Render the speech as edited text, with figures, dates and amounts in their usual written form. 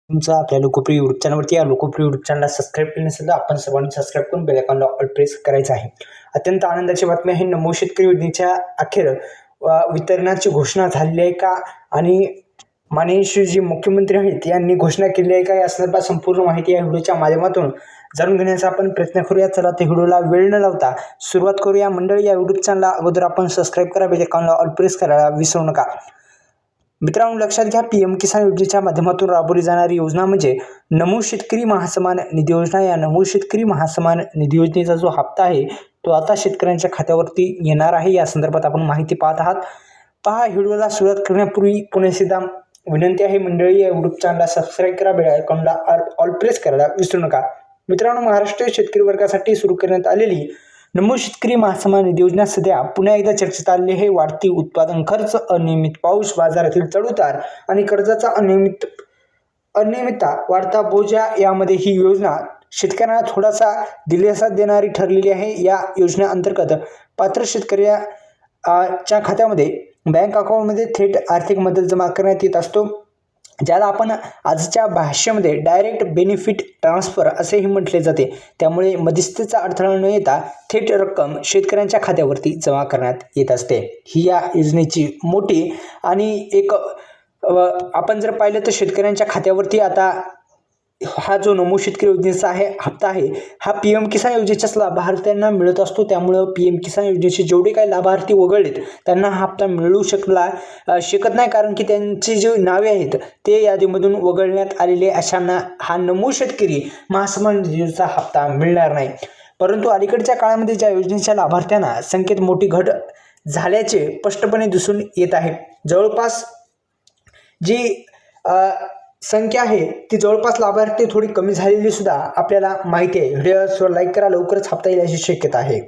तुमचं आपल्या लोकप्रिय यूट्यूब चॅनलवरती या लोकप्रिय यूट्यूब चॅनलला सबस्क्राईब केले नसेल तर आपण सर्वांनी सबस्क्राईब करून बेल आयकॉनला ऑल प्रेस करायचं आहे. अत्यंत आनंदाची बातमी आहे. नमो शेतकरी योजनेच्या अखेर वितरणाची घोषणा झालेली आहे का आणि माननीय जी मुख्यमंत्री आहेत यांनी घोषणा केली आहे का या संदर्भात संपूर्ण माहिती या व्हिडिओच्या माध्यमातून जाणून घेण्याचा आपण प्रयत्न करूया. चला ते व्हिडिओला वेळ न लावता सुरुवात करूया. मंडळी, या यूट्यूब चॅनलला अगोदर आपण सबस्क्राईब करा, बेल आयकॉनला ऑल प्रेस करायला विसरू नका. मित्रांनो, लक्षात घ्या, पीएम किसान योजनेच्या माध्यमातून राबवली जाणारी योजना म्हणजे नमो शेतकरी महासन्मान निधी योजना. या नमो शेतकरी महासन्मान निधी योजनेचा जो हप्ता आहे तो आता शेतकऱ्यांच्या खात्यावरती येणार आहे. या संदर्भात आपण माहिती पाहत आहात. पहा, व्हिडिओला सुरुवात करण्यापूर्वी पुन्हा एकदा विनंती आहे मंडळी, या यूट्यूब चॅनलला सबस्क्राईब करा, बेल आयकॉनला ऑल प्रेस करायला विसरू नका. मित्रांनो, महाराष्ट्र शेतकरी वर्गासाठी सुरू करण्यात आलेली नमो शेतकरी महासन्मान निधी योजना सध्या पुन्हा एकदा चर्चेत आलेली आहे. वाढती उत्पादन खर्च, अनियमित पाऊस, बाजारातील चढउतार आणि कर्जाचा अनियमितता, वाढता बोजा यामध्ये ही योजना शेतकऱ्यांना थोडासा दिलासा देणारी ठरलेली आहे. या योजनेअंतर्गत पात्र शेतकऱ्याच्या खात्यामध्ये बँक अकाउंटमध्ये थेट आर्थिक मदत जमा करण्यात येत असतो, ज्याला आपण आजच्या भाषेमध्ये डायरेक्ट बेनिफिट ट्रान्सफर असेही म्हटले जाते. त्यामुळे मध्यस्थीचा अडथळा न येता थेट रक्कम शेतकऱ्यांच्या खात्यावरती जमा करण्यात येत असते. ही या योजनेची मोठी आणि एक आपण जर पाहिलं तर शेतकऱ्यांच्या खात्यावरती आता हा जो नमो शेतकरी योजनेचा हप्ता आहे हा पीएम किसान योजनेच्याच लाभार्थ्यांना मिळत असतो. त्यामुळं पीएम किसान योजनेचे जेवढे काही लाभार्थी वगळलेत त्यांना हा हप्ता मिळू शकत नाही, कारण की त्यांची जी नावे आहेत ते यादीमधून वगळण्यात आलेले अशांना हा नमो शेतकरी महासन्मान निधीचा हप्ता मिळणार नाही. परंतु अलीकडच्या काळामध्ये ज्या योजनेच्या लाभार्थ्यांना संख्येत मोठी घट झाल्याचे स्पष्टपणे दिसून येत आहे. जवळपास जी संख्या आहे ती जवळपास लाभार्थी थोडी कमी झालेली सुद्धा आपल्याला माहिती आहे. व्हिडिओ लाईक करा, लवकरच हप्ता येईल अशी शक्यता आहे.